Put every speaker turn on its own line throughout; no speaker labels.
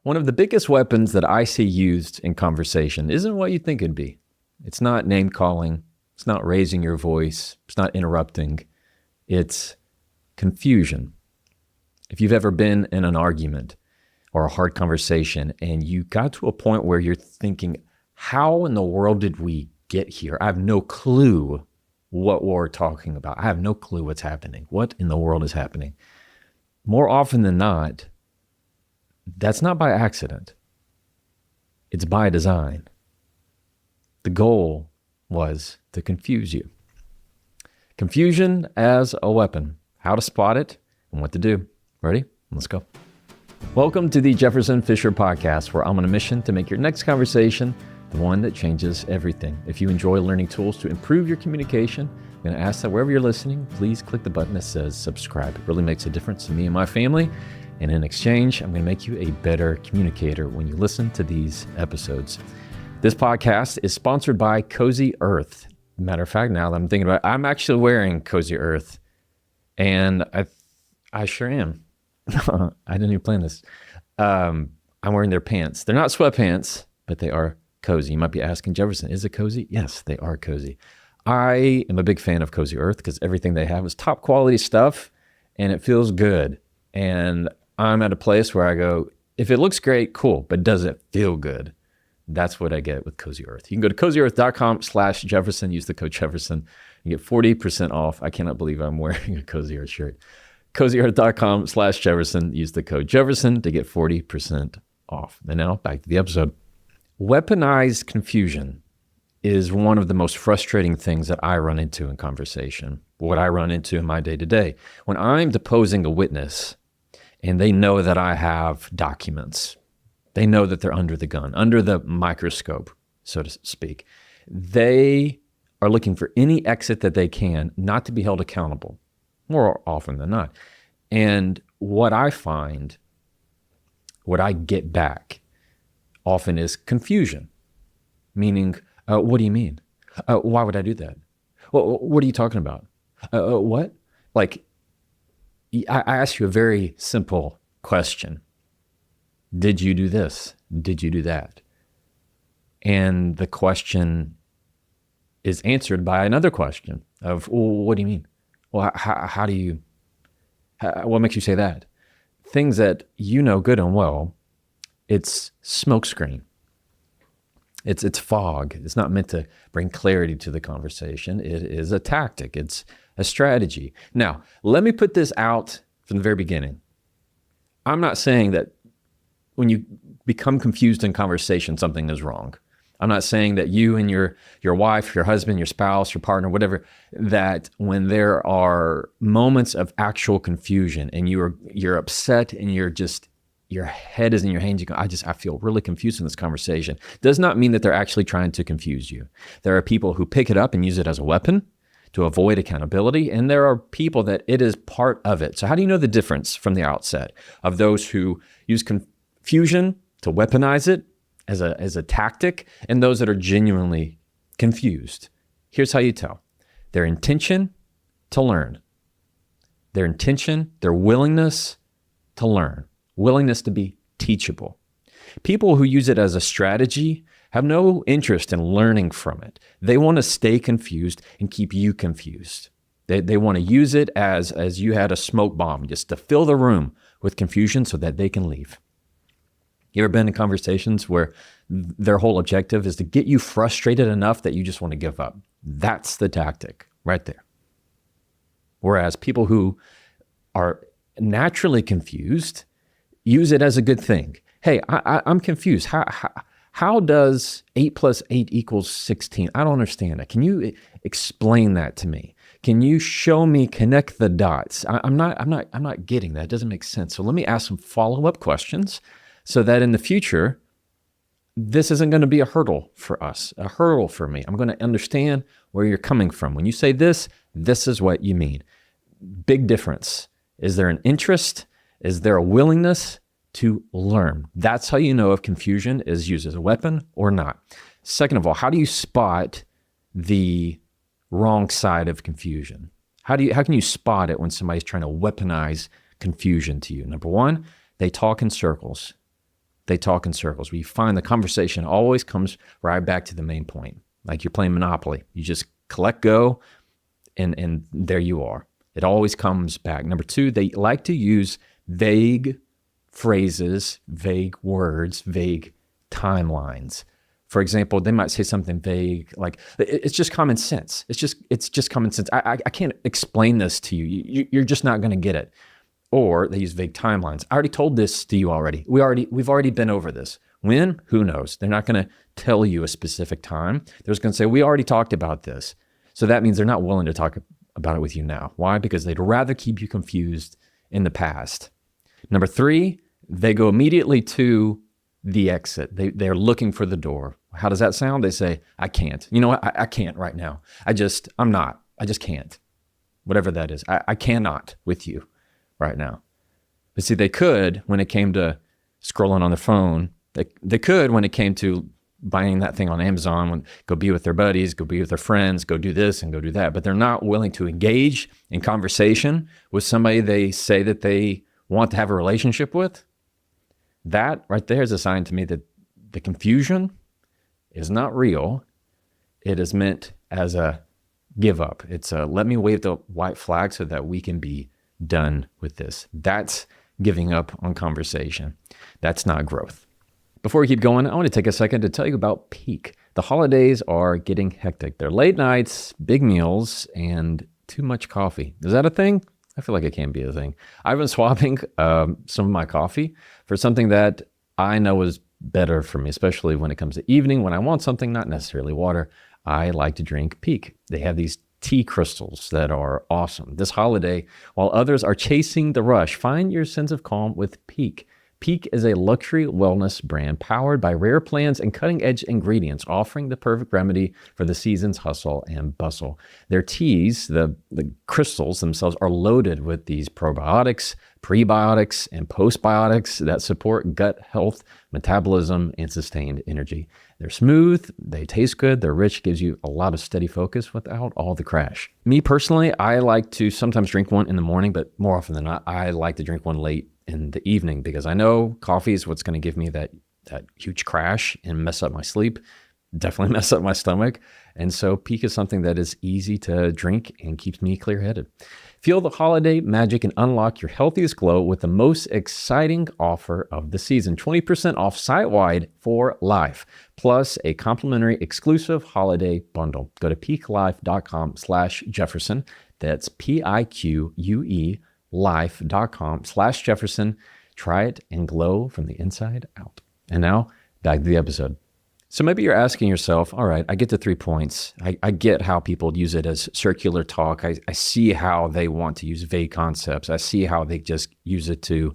One of the biggest weapons that I see used in conversation isn't what you think it'd be. It's not name calling. It's not raising your voice. It's not interrupting. It's confusion. If you've ever been in an argument or a hard conversation and you got to a point where you're thinking, how in the world did we get here? I have no clue what we're talking about. I have no clue what's happening. What in the world is happening? More often than not, that's not by accident. It's by design. The goal was to confuse you. Confusion as a weapon. How to spot it and what to do. Ready? Let's go. Welcome to the Jefferson Fisher podcast, where I'm on a mission to make your next conversation the one that changes everything. If you enjoy learning tools to improve your communication, I'm going to ask that wherever you're listening, please click the button that says subscribe. It really makes a difference to me and my family. And in exchange, I'm going to make you a better communicator when you listen to these episodes. This podcast is sponsored by Cozy Earth. Matter of fact, now that I'm thinking about it, I'm actually wearing Cozy Earth. And I sure am. I didn't even plan this. I'm wearing their pants. They're not sweatpants, but they are cozy. You might be asking, Jefferson, is it cozy? Yes, they are cozy. I am a big fan of Cozy Earth because everything they have is top quality stuff and it feels good. And I'm at a place where I go, if it looks great, cool, but does it feel good? That's what I get with Cozy Earth. You can go to cozyearth.com/Jefferson, use the code Jefferson, you get 40% off. I cannot believe I'm wearing a Cozy Earth shirt. cozyearth.com/Jefferson, use the code Jefferson to get 40% off. And now back to the episode. Weaponized confusion is one of the most frustrating things that I run into in conversation. What I run into in my day-to-day. When I'm deposing a witness and they know that I have documents, they know that they're under the gun, under the microscope, so to speak. They are looking for any exit that they can not to be held accountable, more often than not. And what I find, what I get back often is confusion, meaning, what do you mean? Why would I do that? Well, what are you talking about? What? Like, I asked you a very simple question. Did you do this? Did you do that? And the question is answered by another question of, well, what do you mean? Well, how do you, what makes you say that? Things that you know good and well, it's smokescreen. It's fog. It's not meant to bring clarity to the conversation. It is a tactic. It's a strategy. Now, let me put this out from the very beginning. I'm not saying that when you become confused in conversation, something is wrong. I'm not saying that you and your wife, your husband, your spouse, your partner, whatever, that when there are moments of actual confusion and you're upset and your head is in your hands, you go, I feel really confused in this conversation. Does not mean that they're actually trying to confuse you. There are people who pick it up and use it as a weapon to avoid accountability, and there are people that it is part of it. So how do you know the difference from the outset of those who use confusion to weaponize it as a tactic and those that are genuinely confused? Here's how you tell. Their intention to learn. Their intention, their willingness to learn. Willingness to be teachable. People who use it as a strategy have no interest in learning from it. They want to stay confused and keep you confused. They want to use it as you had a smoke bomb, just to fill the room with confusion so that they can leave. You ever been in conversations where their whole objective is to get you frustrated enough that you just want to give up? That's the tactic right there. Whereas people who are naturally confused use it as a good thing. Hey, I'm confused. How does 8 + 8 = 16? I don't understand that. Can you explain that to me? Can you show me, connect the dots? I'm not getting that. It doesn't make sense. So let me ask some follow-up questions so that in the future, this isn't going to be a hurdle for us, a hurdle for me. I'm going to understand where you're coming from. When you say this is what you mean. Big difference. Is there an interest? Is there a willingness to learn? That's how you know if confusion is used as a weapon or not. Second of all, how do you spot the wrong side of confusion? How can you spot it when somebody's trying to weaponize confusion to you? Number one, they talk in circles. they talk in circles, where you find the conversation always comes right back to the main point. Like you're playing Monopoly. You just collect go, and there you are. It always comes back. Number two, they like to use vague phrases, vague words, vague timelines. For example, they might say something vague, like, it's just common sense. It's just common sense. I can't explain this to you. You're just not going to get it. Or they use vague timelines. I already told this to you already. We've already been over this. When? Who knows? They're not going to tell you a specific time. They're just going to say, we already talked about this. So that means they're not willing to talk about it with you now. Why? Because they'd rather keep you confused in the past. Number three, they go immediately to the exit. They're looking for the door. How does that sound? They say, I can't. You know what? I can't right now. I just can't. Whatever that is. I cannot with you right now. But see, they could when it came to scrolling on their phone. They could when it came to buying that thing on Amazon, go be with their buddies, go be with their friends, go do this and go do that. But they're not willing to engage in conversation with somebody they say that they want to have a relationship with. That right there is a sign to me that the confusion is not real. It is meant as a give up. It's a let me wave the white flag so that we can be done with this. That's giving up on conversation. That's not growth. Before we keep going, I want to take a second to tell you about peak. The holidays are getting hectic. They're late nights, big meals, and too much coffee. Is that a thing? I feel like it can be a thing. I've been swapping some of my coffee for something that I know is better for me, especially when it comes to evening, when I want something, not necessarily water. I like to drink Peak. They have these tea crystals that are awesome. This holiday, while others are chasing the rush, find your sense of calm with Peak. Peak is a luxury wellness brand powered by rare plants and cutting-edge ingredients, offering the perfect remedy for the season's hustle and bustle. Their teas, the crystals themselves, are loaded with these probiotics, prebiotics, and postbiotics that support gut health, metabolism, and sustained energy. They're smooth, they taste good, they're rich, gives you a lot of steady focus without all the crash. Me personally, I like to sometimes drink one in the morning, but more often than not, I like to drink one late in the evening because I know coffee is what's going to give me that huge crash and mess up my sleep, definitely mess up my stomach. And so Peak is something that is easy to drink and keeps me clear-headed. Feel the holiday magic and unlock your healthiest glow with the most exciting offer of the season. 20% off site-wide for life, plus a complimentary exclusive holiday bundle. Go to peaklife.com/Jefferson. That's PIQUE life.com/Jefferson. Try it and glow from the inside out. And now back to the episode. So maybe you're asking yourself, all right, I get the 3 points. I get how people use it as circular talk. I see how they want to use vague concepts. I see how they just use it to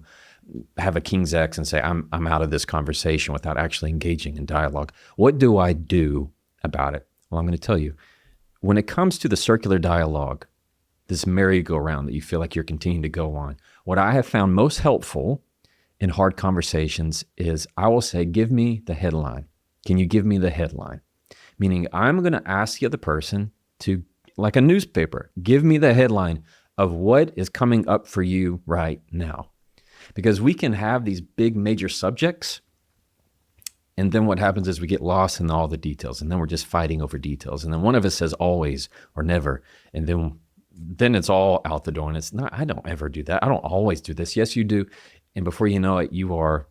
have a King's X and say, I'm out of this conversation without actually engaging in dialogue. What do I do about it? Well, I'm going to tell you. When it comes to the circular dialogue, this merry-go-round that you feel like you're continuing to go on, what I have found most helpful in hard conversations is I will say, give me the headline. Can you give me the headline? Meaning I'm going to ask the other person to, like a newspaper, give me the headline of what is coming up for you right now. Because we can have these big major subjects, and then what happens is we get lost in all the details, and then we're just fighting over details. And then one of us says always or never, and then it's all out the door. And it's not, I don't ever do that. I don't always do this. Yes, you do. And before you know it, you are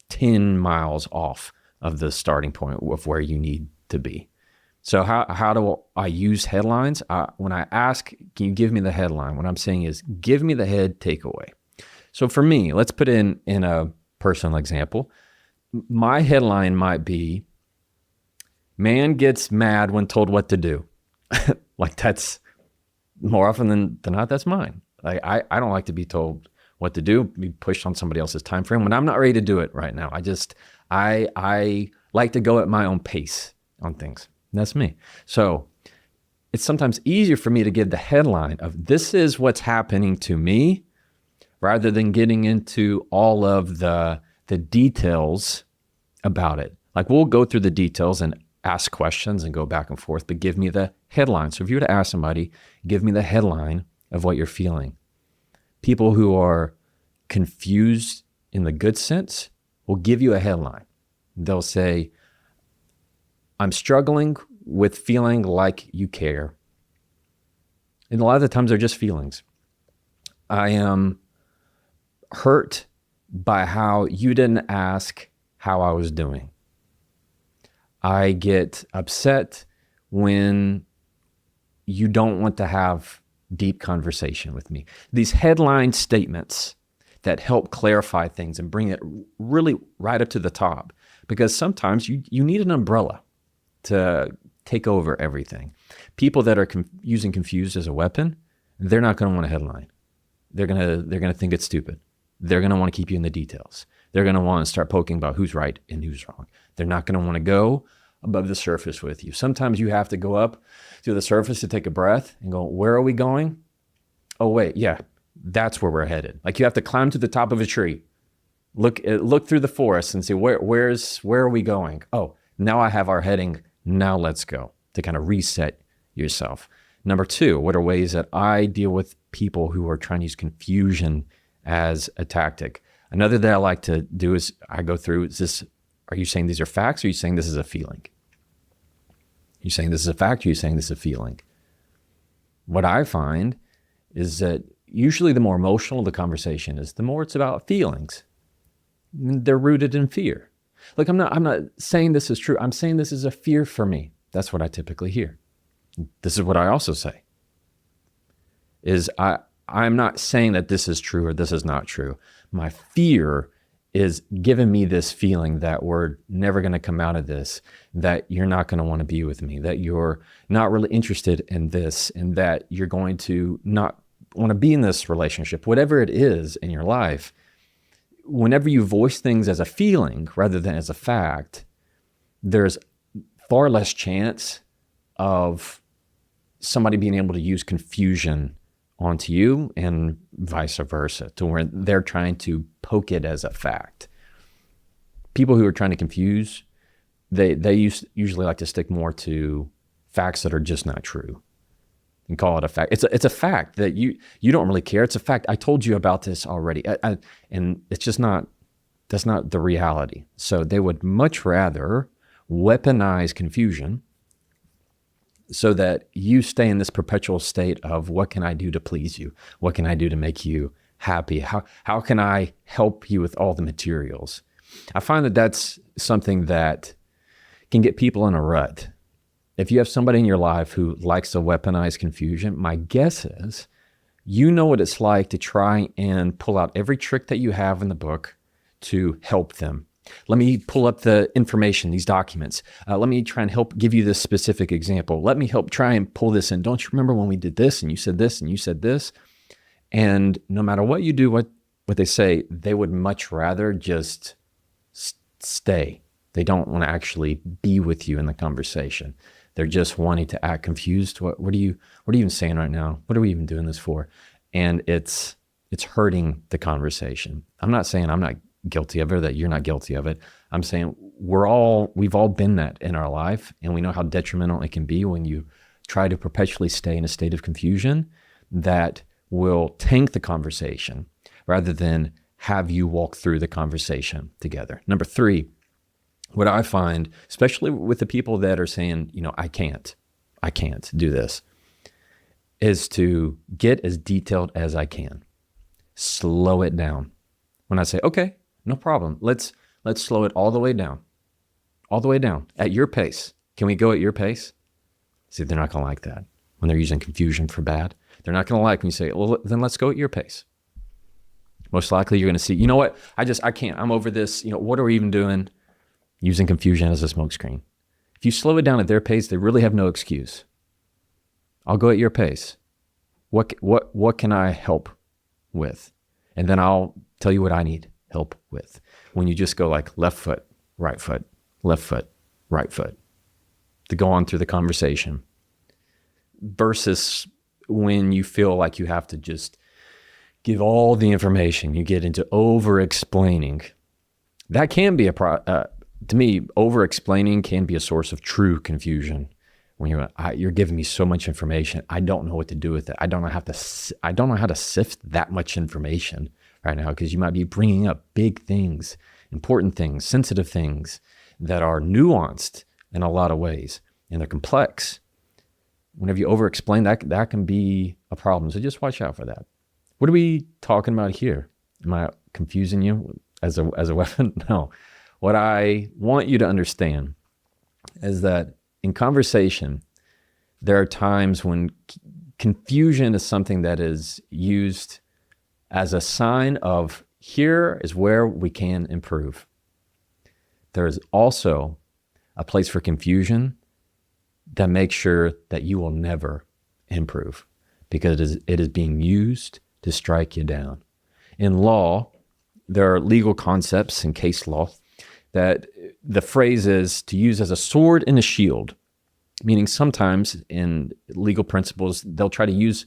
10 miles off of the starting point of where you need to be. So how do I use headlines? When I ask, can you give me the headline? What I'm saying is, give me the head takeaway. So for me, let's put in a personal example. My headline might be, man gets mad when told what to do. Like that's, more often than not, that's mine. Like I don't like to be told what to do, be pushed on somebody else's time frame when I'm not ready to do it right now. I like to go at my own pace on things. That's me. So it's sometimes easier for me to give the headline of this is what's happening to me rather than getting into all of the details about it. Like we'll go through the details and ask questions and go back and forth, but give me the headline. So if you were to ask somebody, give me the headline of what you're feeling. People who are confused in the good sense will give you a headline. They'll say, I'm struggling with feeling like you care. And a lot of the times they're just feelings. I am hurt by how you didn't ask how I was doing. I get upset when you don't want to have deep conversation with me. These headline statements that help clarify things and bring it really right up to the top, because sometimes you need an umbrella to take over everything. People that are using confused as a weapon, they're not going to want a headline. They're going to think it's stupid. They're going to want to keep you in the details. They're going to want to start poking about who's right and who's wrong. They're not going to want to go above the surface with you. Sometimes you have to go up to the surface to take a breath and go, where are we going? Oh, wait, yeah, that's where we're headed. Like you have to climb to the top of a tree, look through the forest and see where are we going? Oh, now I have our heading. Now let's go, to kind of reset yourself. Number two, what are ways that I deal with people who are trying to use confusion as a tactic? Another that I like to do is I go through, are you saying these are facts, or are you saying this is a feeling? Are you saying this is a fact, or are you saying this is a feeling? What I find is that usually the more emotional the conversation is, the more it's about feelings. They're rooted in fear. Look, I'm not saying this is true. I'm saying this is a fear for me. That's what I typically hear. This is what I also say. Is I'm not saying that this is true or this is not true. My fear is giving me this feeling that we're never going to come out of this, that you're not going to want to be with me, that you're not really interested in this, and that you're going to not want to be in this relationship, whatever it is in your life. Whenever you voice things as a feeling rather than as a fact, there's far less chance of somebody being able to use confusion onto you and vice versa, to where they're trying to poke it as a fact. People who are trying to confuse, they usually like to stick more to facts that are just not true and call it a fact. It's a fact that you don't really care. It's a fact. I told you about this already. And it's just not, that's not the reality. So they would much rather weaponize confusion so that you stay in this perpetual state of, what can I do to please you? What can I do to make you happy? How can I help you with all the materials? I find that that's something that can get people in a rut. If you have somebody in your life who likes to weaponize confusion, my guess is you know what it's like to try and pull out every trick that you have in the book to help them. Let me pull up the information, these documents. Let me try and help give you this specific example. Let me help try and pull this in. Don't you remember when we did this and you said this and you said this? And no matter what you do, what they say, they would much rather just stay. They don't want to actually be with you in the conversation. They're just wanting to act confused. What are you even saying right now? What are we even doing this for? And it's hurting the conversation. I'm not saying I'm not guilty of it, or that you're not guilty of it. I'm saying we've all been that in our life, and we know how detrimental it can be when you try to perpetually stay in a state of confusion that will tank the conversation rather than have you walk through the conversation together. Number three, what I find, especially with the people that are saying, I can't do this, is to get as detailed as I can. Slow it down. When I say, okay, no problem. Let's slow it all the way down at your pace. Can we go at your pace? See, they're not going to like that when they're using confusion for bad. They're not going to like when you say, well, then let's go at your pace. Most likely you're going to see, you know what? I can't. I'm over this. What are we even doing? Using confusion as a smokescreen. If you slow it down at their pace, they really have no excuse. I'll go at your pace. What can I help with? And then I'll tell you what I need help with. When you just go like left foot, right foot, left foot, right foot, to go on through the conversation, versus when you feel like you have to just give all the information, you get into over-explaining. That can be to me, over-explaining can be a source of true confusion. When you're giving me so much information, I don't know what to do with it. I don't know how to sift that much information right now, because you might be bringing up big things important things, sensitive things that are nuanced in a lot of ways, and they're complex. Whenever you over-explain, that can be a problem. So just watch out for that. What are we talking about here? Am I confusing you as a weapon? No. What I want you to understand is that in conversation, there are times when confusion is something that is used as a sign of here is where we can improve. There is also a place for confusion that makes sure that you will never improve because it is being used to strike you down. In law, there are legal concepts in case law that the phrase is to use as a sword and a shield, meaning sometimes in legal principles, they'll try to use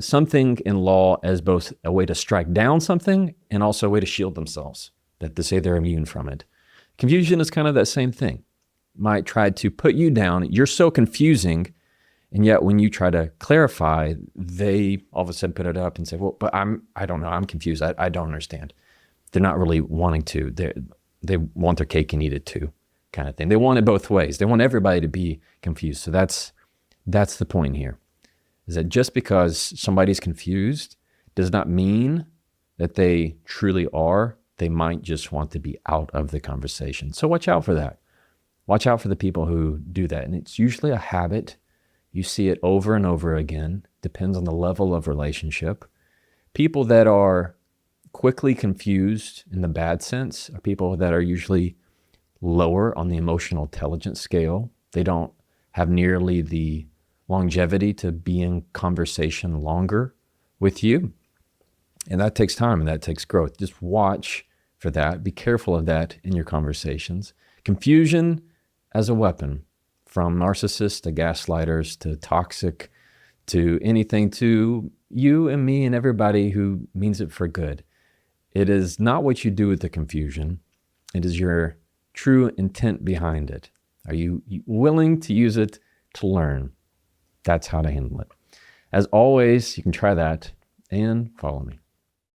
something in law as both a way to strike down something and also a way to shield themselves, that to say they're immune from it. Confusion is kind of that same thing. Might try to put you down. You're so confusing, and yet when you try to clarify, they all of a sudden put it up and say, well, but I don't know, I'm confused. I don't understand. They're not really wanting to. They want their cake and eat it too, kind of thing. They want it both ways. They want everybody to be confused. So that's the point here, is that just because somebody's confused does not mean that they truly are. They might just want to be out of the conversation. So watch out for that. Watch out for the people who do that. And it's usually a habit. You see it over and over again. Depends on the level of relationship. People that are quickly confused in the bad sense are people that are usually lower on the emotional intelligence scale. They don't have nearly the longevity to be in conversation longer with you. And that takes time and that takes growth. Just watch for that. Be careful of that in your conversations. Confusion as a weapon, from narcissists to gaslighters to toxic to anything, to you and me and everybody who means it for good. It is not what you do with the confusion. It is your true intent behind it. Are you willing to use it to learn? That's how to handle it. As always, you can try that and follow me.